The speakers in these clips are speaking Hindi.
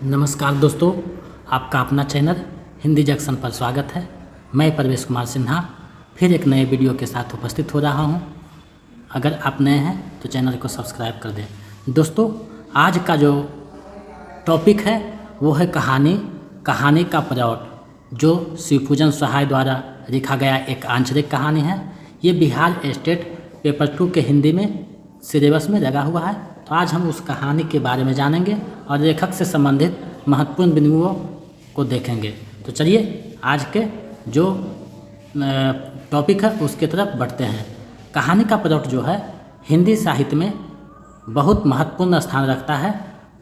नमस्कार दोस्तों, आपका अपना चैनल हिंदी जंक्शन पर स्वागत है। मैं परवेश कुमार सिन्हा फिर एक नए वीडियो के साथ उपस्थित हो रहा हूं। अगर आप नए हैं तो चैनल को सब्सक्राइब कर दें। दोस्तों, आज का जो टॉपिक है वो है कहानी का प्लॉट, जो शिवपूजन सहाय द्वारा लिखा गया एक आंचलिक कहानी है। ये बिहार स्टेट पेपर 2 के हिंदी में सिलेबस में लगा हुआ है। तो आज हम उस कहानी के बारे में जानेंगे और लेखक से संबंधित महत्वपूर्ण बिंदुओं को देखेंगे। तो चलिए आज के जो टॉपिक है उसके तरफ बढ़ते हैं। कहानी का प्लॉट जो है हिंदी साहित्य में बहुत महत्वपूर्ण स्थान रखता है।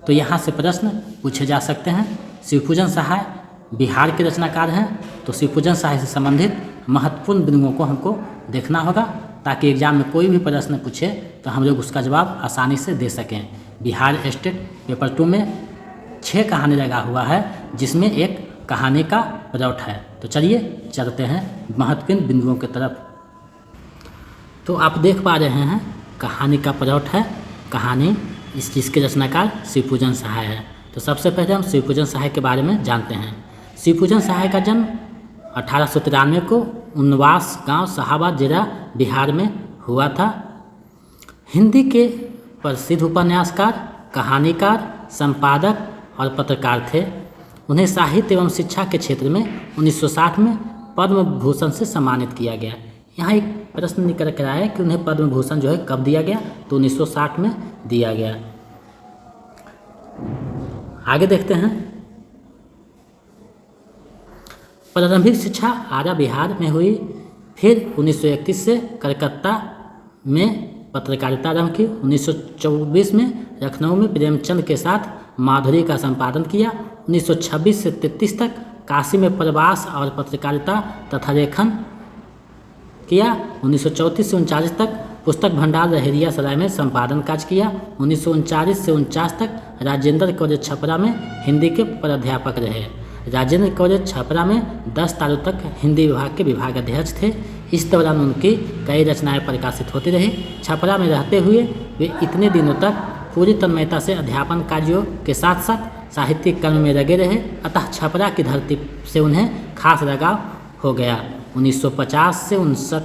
तो यहाँ से प्रश्न पूछे जा सकते हैं। शिवपूजन सहाय बिहार के रचनाकार हैं, तो शिवपूजन सहाय से संबंधित महत्वपूर्ण बिंदुओं को हमको देखना होगा ताकि एग्जाम में कोई भी प्रश्न पूछे तो हम लोग उसका जवाब आसानी से दे सकें। बिहार स्टेट पेपर 2 में 6 कहानी लगा हुआ है, जिसमें एक कहानी का प्लॉट है। तो चलिए चलते हैं महत्वपूर्ण बिंदुओं की तरफ। तो आप देख पा रहे हैं कहानी का प्लॉट है। कहानी इस चीज़ के रचनाकार शिवपूजन सहाय है। तो सबसे पहले हम शिवपूजन सहाय के बारे में जानते हैं। शिवपूजन सहाय का जन्म 1893 को उन्वास गांव शाहाबाद जिला बिहार में हुआ था। हिंदी के प्रसिद्ध उपन्यासकार, कहानीकार, संपादक और पत्रकार थे। उन्हें साहित्य एवं शिक्षा के क्षेत्र में 1960 में पद्म भूषण से सम्मानित किया गया। यहाँ एक प्रश्न निकल कर आया कि उन्हें पद्म भूषण जो है कब दिया गया, तो 1960 में दिया गया। आगे देखते हैं। प्रारंभिक शिक्षा आरा बिहार में हुई। फिर 1931 से कलकत्ता में पत्रकारिता आरंभ की। 1924 में लखनऊ में प्रेमचंद के साथ माधुरी का संपादन किया। 1926 से 33 तक काशी में प्रवास और पत्रकारिता तथा लेखन किया। 1934 से 39 तक पुस्तक भंडार लहेरिया सराय में संपादन कार्य किया। 1939 से 49 तक राजेंद्र कॉलेज छपरा में हिंदी के प्राध्यापक रहे। राजेंद्र कॉलेज छपरा में 10 सालों तक हिंदी विभाग के विभागाध्यक्ष थे। इस दौरान उनकी कई रचनाएं प्रकाशित होती रही। छपरा में रहते हुए वे इतने दिनों तक पूरी तन्मयता से अध्यापन कार्यों के साथ साथ साहित्यिक कर्म में लगे रहे, अतः छपरा की धरती से उन्हें खास लगाव हो गया। 1950 से 1959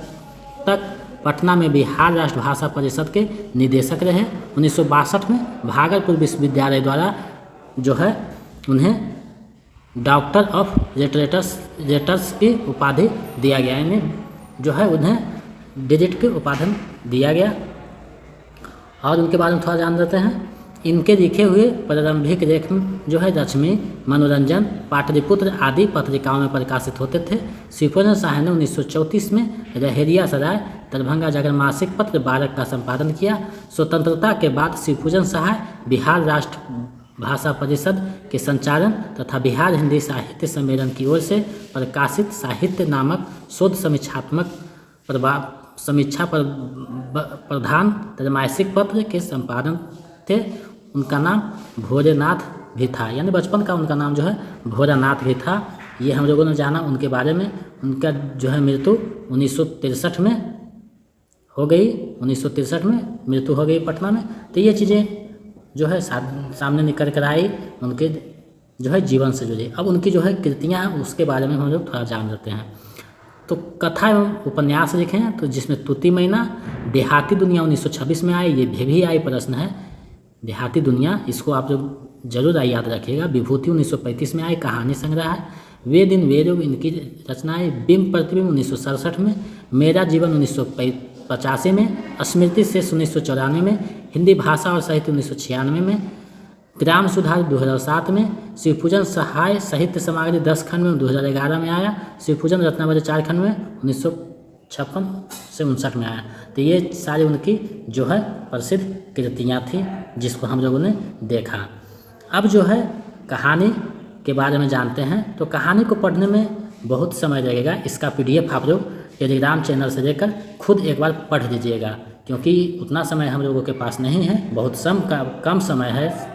तक पटना में बिहार राष्ट्र भाषा परिषद के निदेशक रहे। 1962 में भागलपुर विश्वविद्यालय द्वारा जो है उन्हें डॉक्टर ऑफ लिटरेचर्स की उपाधि दिया गया, यानी जो है उन्हें डिजिट की उपाधि दिया गया। और उनके बारे में थोड़ा जान लेते हैं। इनके लिखे हुए प्रारंभिक लेख जो है लक्ष्मी, मनोरंजन, पाटलिपुत्र आदि पत्रिकाओं में प्रकाशित होते थे। शिवपूजन सहाय ने 1934 में लहेरिया सराय दरभंगा जागरण मासिक पत्र 12 का संपादन किया। स्वतंत्रता के बाद शिवपूजन सहाय बिहार राष्ट्र भाषा परिषद के संचालन तथा बिहार हिंदी साहित्य सम्मेलन की ओर से प्रकाशित साहित्य नामक शोध समीक्षा प्रधान त्रैमासिक पत्र के संपादन थे। उनका नाम भोलेनाथ भी था, यानी बचपन का उनका नाम जो है भोलानाथ भी था। ये हम लोगों ने जाना उनके बारे में। उनका जो है मृत्यु 1963 में हो गई। 1963 में मृत्यु हो गई पटना में। तो ये चीज़ें जो है सामने निकल कर आई उनके जो है जीवन से जुड़ी। अब उनकी जो है कृतियाँ हैं उसके बारे में हम लोग थोड़ा जान लेते हैं। तो कथा एवं उपन्यास लिखे हैं, तो जिसमें तूती मैना, देहाती दुनिया 1926 में आई। ये भी आई प्रश्न है, देहाती दुनिया, इसको आप लोग जरूर याद रखिएगा। विभूति 1935 में आई, कहानी संग्रह है। वे दिन वे लोग, इनकी रचनाएं। बिंब प्रतिबिंब 1967 में। मेरा जीवन 1985 में। स्मृति शेष 1994 में। हिंदी भाषा और साहित्य 1996 में। ग्राम सुधार 2007 में। शिवपूजन सहाय साहित्य सामग्री 10 खंड में 2011 में आया। शिवपूजन रत्नावली 4 खंड में 1956 से 59 में आया। तो ये सारी उनकी जो है प्रसिद्ध कृतियाँ थी जिसको हम लोगों ने देखा। अब जो है कहानी के बारे में जानते हैं। तो कहानी को पढ़ने में बहुत समय लगेगा। इसका PDF आप लोग टेलीग्राम चैनल से लेकर खुद एक बार पढ़ लीजिएगा, क्योंकि उतना समय हम लोगों के पास नहीं है, बहुत कम समय है।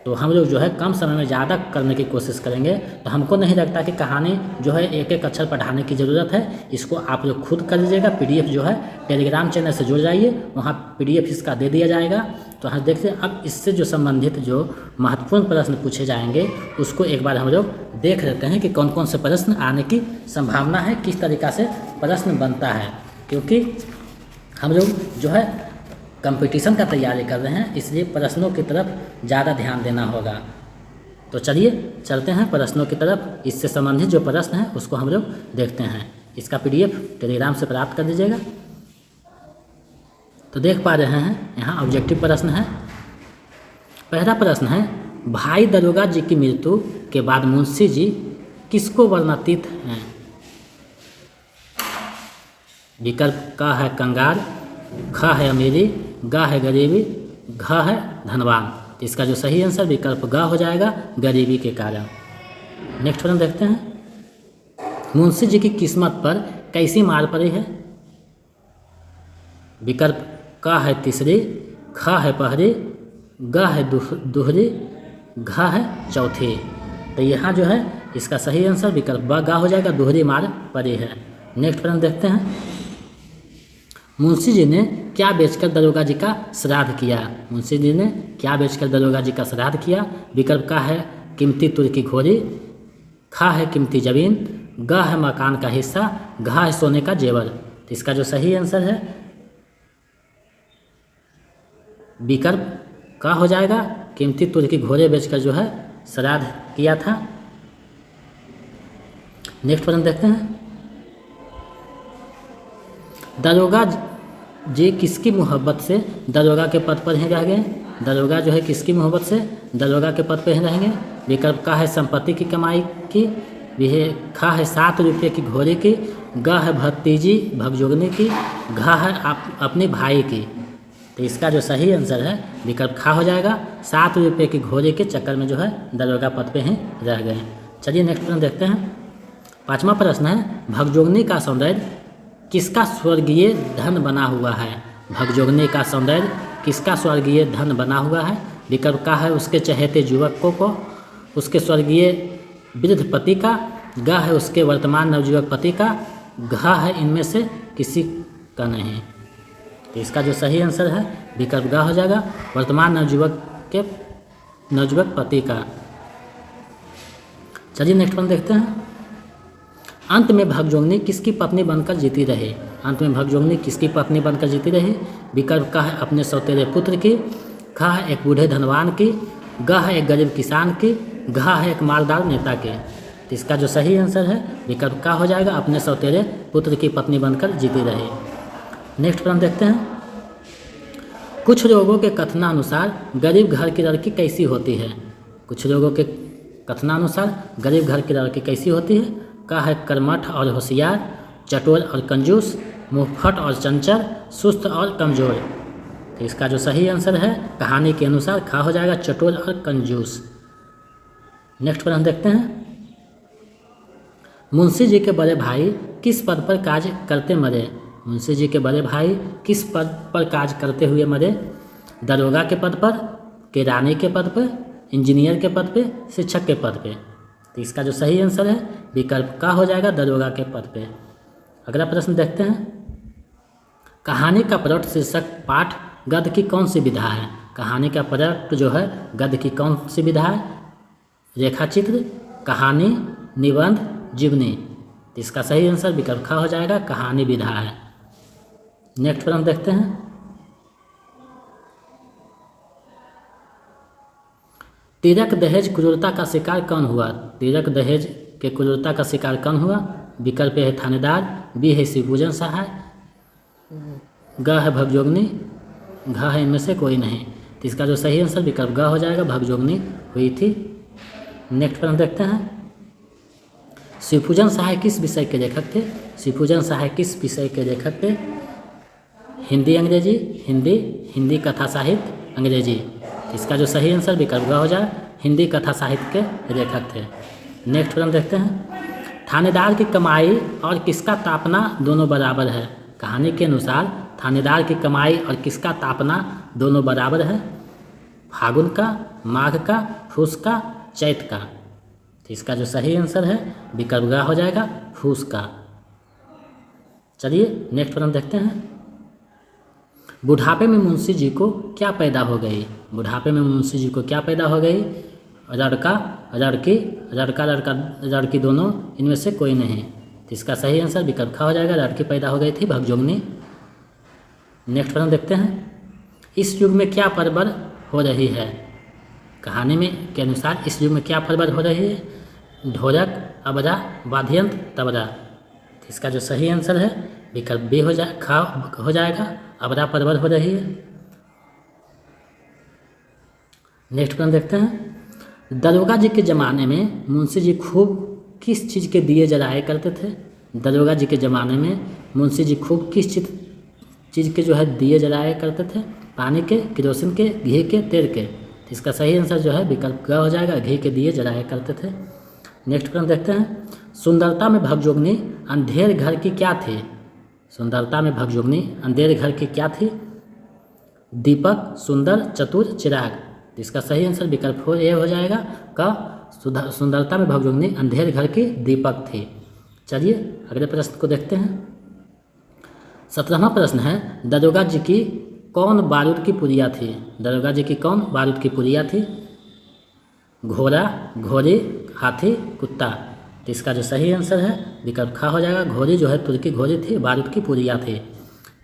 तो हम लोग जो है कम समय में ज़्यादा करने की कोशिश करेंगे। तो हमको नहीं लगता कि कहानी जो है एक एक अक्षर पढ़ाने की ज़रूरत है, इसको आप लोग खुद कर लीजिएगा। PDF जो है टेलीग्राम चैनल से जुड़ जाइए, वहाँ PDF इसका दे दिया जाएगा। तो हम देखते हैं अब इससे जो संबंधित जो महत्वपूर्ण प्रश्न पूछे जाएंगे उसको एक बार हम लोग देख लेते हैं कि कौन कौन से प्रश्न आने की संभावना है, किस तरीक़ा से प्रश्न बनता है। क्योंकि हम लोग जो है कंपटीशन का तैयारी कर रहे हैं, इसलिए प्रश्नों की तरफ ज़्यादा ध्यान देना होगा। तो चलिए चलते हैं प्रश्नों की तरफ। इससे संबंधित जो प्रश्न हैं उसको हम लोग देखते हैं। इसका PDF टेलीग्राम से प्राप्त कर दीजिएगा। तो देख पा रहे हैं यहाँ ऑब्जेक्टिव प्रश्न है। पहला प्रश्न है, भाई दरोगा जी की मृत्यु के बाद मुंशी जी किसको वर्णातीत हैं? विकल्प का है कंगाल, ख है अमीरी, ग है गरीबी, घ है धनवान। तो इसका जो सही आंसर विकल्प ग हो जाएगा, गरीबी के कारण। नेक्स्ट प्रश्न देखते हैं, मुंशी जी की किस्मत पर कैसी मार पड़ी है? विकल्प क है तीसरी, ख है पहली, ग है दूसरी, घ है चौथी। तो यहाँ जो है इसका सही आंसर विकल्प ब ग हो जाएगा, दोहरी मार पड़ी है। नेक्स्ट प्रश्न देखते हैं, मुंशी जी ने क्या बेचकर दरोगा जी का श्राद्ध किया? मुंशी जी ने क्या बेचकर दरोगा जी का श्राद्ध किया? विकल्प का है कीमती तुर की घोड़ी, खा है कीमती जमीन, ग है मकान का हिस्सा, घ है सोने का जेवर। तो इसका जो सही आंसर है विकल्प का हो जाएगा, कीमती तुर की घोड़े बेचकर जो है श्राद्ध किया था। नेक्स्ट प्रश्न देखते हैं, दरोगा जी किसकी मोहब्बत से दरोगा के पद पर ही रह गए? दरोगा जो है किसकी मोहब्बत से दरोगा के पद पर ही रहेंगे? विकल्प का है संपत्ति की कमाई की, खा है 7 रुपये की घोड़े की, ग है भतीजी भगजोगनी की, घ है अपने भाई की। तो इसका जो सही आंसर है विकल्प खा हो जाएगा, 7 रुपये की घोड़े के चक्कर में जो है दरोगा पद पे ही रह गए। चलिए नेक्स्ट प्रश्न देखते हैं। 5वां प्रश्न है, भगजोगनी का सौंदर्य किसका स्वर्गीय धन बना हुआ है? भगजोगनी का सौंदर्य किसका स्वर्गीय धन बना हुआ है? विकल्प का है उसके चहेते युवकों को, उसके स्वर्गीय वृद्ध पति का, ग है उसके वर्तमान नवयुवक पति का, घ है इनमें से किसी का नहीं। तो इसका जो सही आंसर है विकल्प ग हो जाएगा, वर्तमान नवयुवक पति का। चलिए नेक्स्ट वन देखते हैं, अंत में भगजोगनी किसकी पत्नी बनकर जीती रही? अंत में भगजोगनी किसकी पत्नी बनकर जीती रही? विकल्प का है अपने सौतेले पुत्र की, ख है एक बूढ़े धनवान की, ग है एक गरीब किसान की, घ है एक मालदार नेता के। तो इसका जो सही आंसर है विकल्प का हो जाएगा, अपने सौतेले पुत्र की पत्नी बनकर जीती रही। नेक्स्ट प्रश्न देखते हैं, कुछ लोगों के कथनानुसार गरीब घर की लड़की कैसी होती है? कुछ लोगों के कथनानुसार गरीब घर की लड़की कैसी होती है? का है कर्मठ और होशियार, चटोर और कंजूस, मुंहफट और चंचल, सुस्त और कमजोर। तो इसका जो सही आंसर है कहानी के अनुसार खा हो जाएगा, चटोर और कंजूस। नेक्स्ट प्रश्न देखते हैं, मुंशी जी के बड़े भाई किस पद पर कार्य करते मरे? मुंशी जी के बड़े भाई किस पद पर कार्य करते हुए मरे? दरोगा के पद पर, किरानी के पद पर, इंजीनियर के पद पे, शिक्षक के पद पे। तो इसका जो सही आंसर है विकल्प का हो जाएगा, दरोगा के पद पे। अगला प्रश्न देखते हैं, कहानी का प्रौढ़ शीर्षक पाठ गद्य की कौन सी विधा है? कहानी का प्रौढ़ जो है गद्य की कौन सी विधा है? रेखाचित्र, कहानी, निबंध, जीवनी। तो इसका सही आंसर विकल्प खा हो जाएगा, कहानी विधा है। नेक्स्ट प्रश्न देखते हैं, तिलक दहेज क्रूरता का शिकार कौन हुआ? तिलक दहेज के क्रूरता का शिकार कौन हुआ? विकल्प है थानेदार, बी है शिवपूजन सहाय, ग है भगजोगनी, घ है इनमें से कोई नहीं। तो इसका जो सही आंसर विकल्प ग हो जाएगा, भगजोगनी हुई थी। नेक्स्ट प्रश्न देखते हैं, शिवपूजन सहाय किस विषय के लेखक थे? शिवपूजन सहाय किस विषय के लेखक थे? हिंदी अंग्रेजी, हिंदी कथा साहित्य अंग्रेजी। इसका जो सही आंसर विकल्प ग हो जाए, हिंदी कथा साहित्य के लेखक थे। नेक्स्ट प्रश्न देखते हैं, थानेदार की कमाई और किसका तापना दोनों बराबर है? कहानी के अनुसार थानेदार की कमाई और किसका तापना दोनों बराबर है? फागुन का, माघ का, फूस का, चैत का। तो इसका जो सही आंसर है विकल्प ग हो जाएगा फूस का। चलिए नेक्स्ट प्रश्न देखते हैं। बुढ़ापे में मुंशी जी को क्या पैदा हो गई? बुढ़ापे में मुंशी जी को क्या पैदा हो गई? लड़का, लड़की, लड़का लड़का लड़की दोनों, इनमें से कोई नहीं। तो इसका सही आंसर विकल्प ख हो जाएगा, लड़की पैदा हो गई थी भगजोगनी। नेक्स्ट प्रश्न देखते हैं। इस युग में क्या परवर हो रही है? कहानी में के अनुसार इस युग में क्या परवर हो रही है? ढोलक, अबरा, वाद्ययंत्र, तबला। तो इसका जो सही आंसर है विकल्प बी हो जाएगा, अबरा परवर हो रही है। नेक्स्ट प्रश्न देखते हैं। दरोगा जी के ज़माने में मुंशी जी खूब किस चीज़ के दिए जलाया करते थे? दरोगा जी के ज़माने में मुंशी जी खूब किस चीज़ के जो है दिए जलाया करते थे? पानी के, केरोसिन के, घी के, तेल के। तो इसका सही आंसर जो है विकल्प ग हो जाएगा, घी के दिए जलाया करते थे। नेक्स्ट प्रश्न देखते हैं। सुंदरता में भगजोगनी अंधेर घर की क्या थी? सुंदरता में भगजोगनी अंधेर घर की क्या थी? दीपक, सुंदर, चतुर, चिराग। तो इसका सही आंसर विकल्प ये हो जाएगा का सुंदरता में भगजोगनी अंधेर घर की दीपक थी। चलिए अगले प्रश्न को देखते हैं। 17वां प्रश्न है। दरोगा जी की कौन बारूद की पुड़िया थी? दरोगा जी की कौन बारूद की पुड़िया थी? घोड़ा, घोड़ी, हाथी, कुत्ता। तो इसका जो सही आंसर है विकल्प ख हो जाएगा, घोड़ी जो है तुर्की घोड़ी थी, बारूद की पुड़िया थी।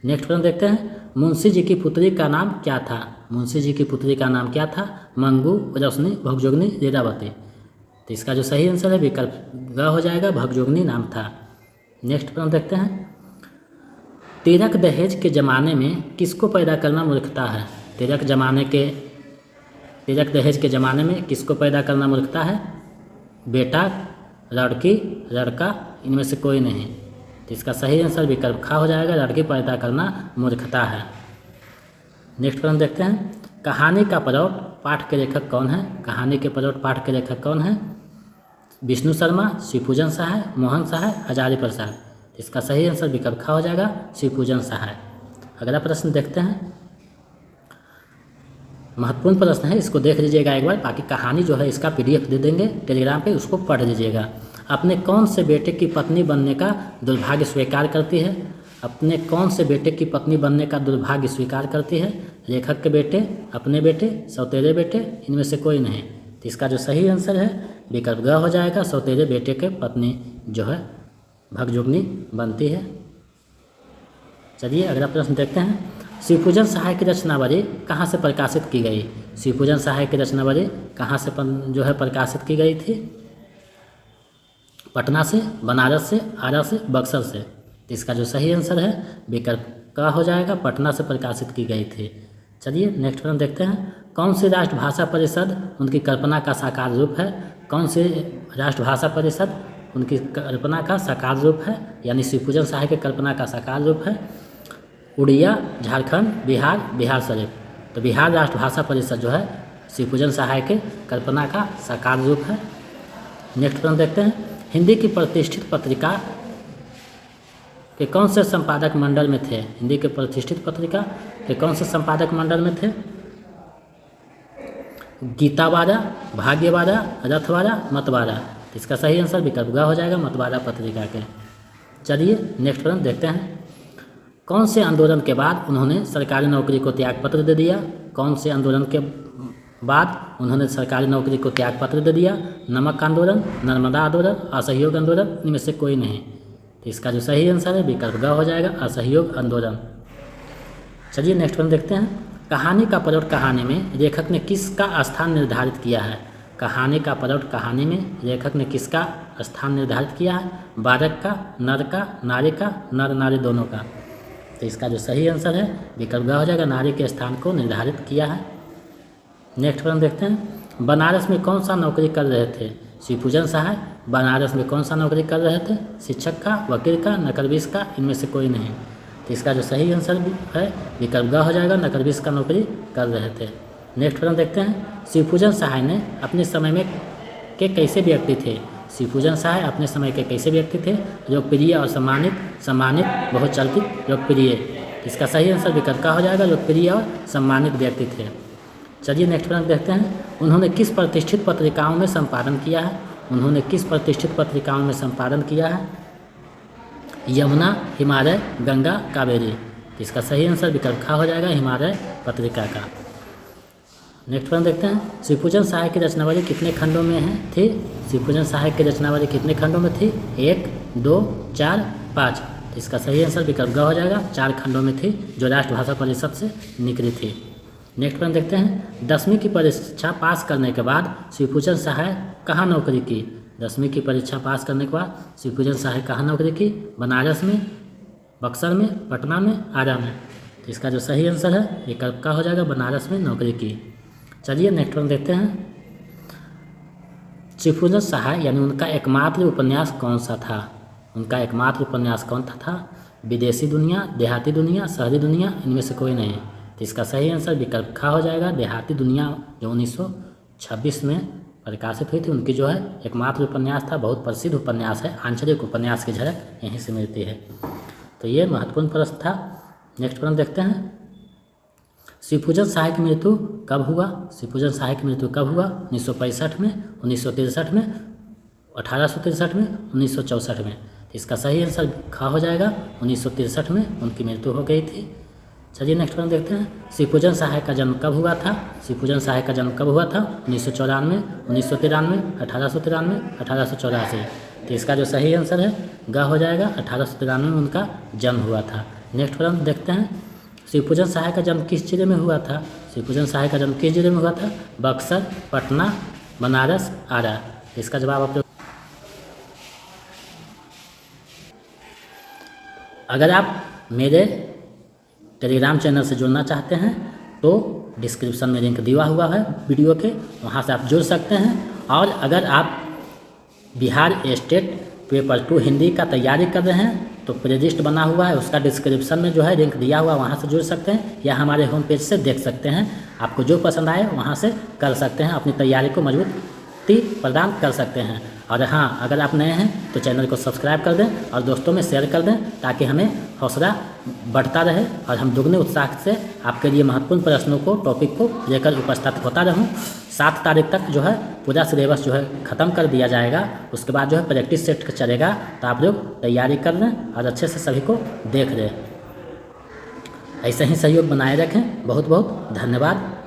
नेक्स्ट प्रश्न देखते हैं। मुंशी जी की पुत्री का नाम क्या था? मुंशी जी की पुत्री का नाम क्या था? मंगू, रोशनी, भगजोगनी, लीलावती। तो इसका जो सही आंसर है विकल्प ग हो जाएगा, भगजोगनी नाम था। नेक्स्ट प्रश्न देखते हैं। तिलक दहेज के ज़माने में किसको पैदा करना मूर्खता है? तिलक दहेज के ज़माने में किसको पैदा करना मूर्खता है? बेटा, लड़की, लड़का, इनमें से कोई नहीं। तो इसका सही आंसर विकल्प ख हो जाएगा, लड़की पैदा करना मूर्खता है। नेक्स्ट प्रश्न देखते हैं। कहानी का पलौट पाठ के लेखक कौन है? कहानी के पलौट पाठ के लेखक कौन है? विष्णु शर्मा, शिवपूजन सहाय, मोहन सहाय, हजारी प्रसाद। इसका सही आंसर विकल्प ख हो जाएगा, शिवपूजन सहाय। अगला प्रश्न देखते हैं। महत्वपूर्ण प्रश्न है, इसको देख लीजिएगा एक बार, बाकी कहानी जो है इसका PDF दे देंगे टेलीग्राम पे, उसको पढ़ लीजिएगा। अपने कौन से बेटे की पत्नी बनने का दुर्भाग्य स्वीकार करती है? अपने कौन से बेटे की पत्नी बनने का दुर्भाग्य स्वीकार करती है? लेखक के बेटे, अपने बेटे, सौतेले बेटे, इनमें से कोई नहीं। तो इसका जो सही आंसर है विकल्प ग हो जाएगा, सौतेले बेटे के पत्नी जो है भगजोगनी बनती है। चलिए अगला प्रश्न देखते हैं। शिवपूजन सहाय की रचनावली कहाँ से प्रकाशित की गई? शिवपूजन सहाय की रचनावली कहाँ से जो है प्रकाशित की गई थी? पटना से, बनारस से, आरा से, बक्सर से। तो इसका जो सही आंसर है विकल्प का हो जाएगा, पटना से प्रकाशित की गई थी। चलिए नेक्स्ट प्रश्न देखते हैं। कौन सी राष्ट्रभाषा परिषद उनकी कल्पना का साकार रूप है? कौन सी राष्ट्रभाषा परिषद उनकी कल्पना का साकार रूप है, यानी शिवपूजन सहाय की कल्पना का साकार रूप है? उड़िया, झारखंड, बिहार, बिहार शरीफ। तो बिहार राष्ट्रभाषा परिषद जो है शिवपूजन सहाय के कल्पना का साकार रूप है। नेक्स्ट प्रश्न देखते हैं। हिंदी की प्रतिष्ठित पत्रिका के कौन से संपादक मंडल में थे? हिंदी के प्रतिष्ठित पत्रिका के कौन से संपादक मंडल में थे? गीतावाला, भाग्यवाला, रथवाला, मतवाला। इसका सही आंसर विकल्प ग हो जाएगा, मतवाला पत्रिका के। चलिए नेक्स्ट प्रश्न देखते हैं। कौन से आंदोलन के बाद उन्होंने सरकारी नौकरी को त्यागपत्र दे दिया? कौन से आंदोलन के बाद उन्होंने सरकारी नौकरी को त्यागपत्र दे दिया? नमक आंदोलन, नर्मदा आंदोलन, असहयोग आंदोलन, इनमें से कोई नहीं। तो इसका जो सही आंसर है विकल्प ग हो जाएगा, असहयोग आंदोलन। चलिए नेक्स्ट प्रश्न देखते हैं। कहानी का पलट कहानी में लेखक ने किसका स्थान निर्धारित किया है? कहानी का पलट कहानी में लेखक ने किसका स्थान निर्धारित किया है? बालक का, नर का, नारी का, नर नारी दोनों का। तो इसका जो सही आंसर है विकल्प ग हो जाएगा, नारी के स्थान को निर्धारित किया है। नेक्स्ट प्रश्न देखते हैं। बनारस में कौन सा नौकरी कर रहे थे? शिवपूजन सहाय बनारस में कौन सा नौकरी कर रहे थे? शिक्षक का, वकील का, नकरबीस का, इनमें से कोई नहीं। तो इसका जो सही आंसर है विकल्प ग हो जाएगा, नकरबीस का नौकरी कर रहे थे। नेक्स्ट प्रश्न देखते हैं। शिवपूजन सहाय ने अपने समय में के कैसे व्यक्ति थे? शिवपूजन सहाय अपने समय के कैसे व्यक्ति थे? लोकप्रिय और सम्मानित, बहुचर्चित, लोकप्रिय। इसका सही आंसर विकल्प का हो जाएगा, लोकप्रिय और सम्मानित व्यक्ति थे। चलिए नेक्स्ट प्रश्न देखते हैं। उन्होंने किस प्रतिष्ठित पत्रिकाओं में संपादन किया है? उन्होंने किस प्रतिष्ठित पत्रिकाओं में संपादन किया है? यमुना, हिमालय, गंगा, कावेरी। इसका सही आंसर विकल्प खा हो जाएगा हिमालय पत्रिका का। नेक्स्ट प्रश्न देखते हैं। शिवपूजन सहाय की रचनावली कितने खंडों में थी? शिवपूजन सहाय की रचनावली कितने खंडों में थी? 1, 2, 4, 5। इसका सही आंसर विकल्प ग हो जाएगा, 4 खंडों में थी जो राष्ट्रभाषा परिषद से निकली थी। नेक्स्ट प्रश्न देखते हैं। 10वीं की परीक्षा पास करने के बाद शिवपूजन सहाय कहाँ नौकरी की? 10वीं की परीक्षा पास करने के बाद शिवपूजन सहाय कहाँ नौकरी की? बनारस में, बक्सर में, पटना में, आरा में। तो इसका जो सही आंसर है विकल्प का हो जाएगा, बनारस में नौकरी की। चलिए नेक्स्ट प्रश्न देखते हैं। शिवपूजन सहाय यानी उनका एकमात्र उपन्यास कौन सा था? उनका एकमात्र उपन्यास कौन था? विदेशी दुनिया, देहाती दुनिया, शहरी दुनिया, इनमें से कोई नहीं। तो इसका सही आंसर विकल्प खा हो जाएगा, देहाती दुनिया, जो 1926 में प्रकाशित हुई थी। उनकी जो है एकमात्र उपन्यास था, बहुत प्रसिद्ध उपन्यास है। आंचलिक उपन्यास की झलक यहीं से मिलती है। तो ये महत्वपूर्ण प्रश्न था। नेक्स्ट प्रश्न देखते हैं। शिवपूजन सहाय की मृत्यु कब हुआ? शिवपूजन सहाय की मृत्यु कब हुआ? 1965 में, 1963 में, 1863 में, 1964 में। इसका सही आंसर खा हो जाएगा, 1963 में उनकी मृत्यु हो गई थी। चलिए नेक्स्ट प्रश्न देखते हैं। शिवपूजन सहाय का जन्म कब हुआ था? शिवपूजन सहाय का जन्म कब हुआ था? 1994, 1993, 1893, 1884। तो इसका जो सही आंसर है ग हो जाएगा, 1893 में उनका जन्म हुआ था। नेक्स्ट प्रश्न देखते हैं। शिवपूजन सहाय का जन्म किस जिले में हुआ था? शिवपूजन सहाय का जन्म किस जिले में हुआ था? बक्सर, पटना, बनारस, आरा। इसका जवाब आप अगर आप मेरे टेलीग्राम चैनल से जुड़ना चाहते हैं तो डिस्क्रिप्शन में लिंक दिया हुआ है वीडियो के, वहाँ से आप जुड़ सकते हैं। और अगर आप बिहार स्टेट पेपर 2 हिंदी का तैयारी कर रहे हैं तो प्लेलिस्ट बना हुआ है, उसका डिस्क्रिप्शन में जो है लिंक दिया हुआ, वहाँ से जुड़ सकते हैं या हमारे होम पेज से देख सकते हैं। आपको जो पसंद आए वहाँ से कर सकते हैं, अपनी तैयारी को मजबूती प्रदान कर सकते हैं। और हाँ, अगर आप नए हैं तो चैनल को सब्सक्राइब कर दें और दोस्तों में शेयर कर दें, ताकि हमें हौसला बढ़ता रहे और हम दुगने उत्साह से आपके लिए महत्वपूर्ण प्रश्नों को, टॉपिक को लेकर उपस्थित होता रहूं। 7 तारीख तक जो है पूरा सिलेबस जो है ख़त्म कर दिया जाएगा। उसके बाद जो है प्रैक्टिस सेट चलेगा, तो आप लोग तैयारी कर लें और अच्छे से सभी को देख लें। ऐसे ही सहयोग बनाए रखें। बहुत बहुत धन्यवाद।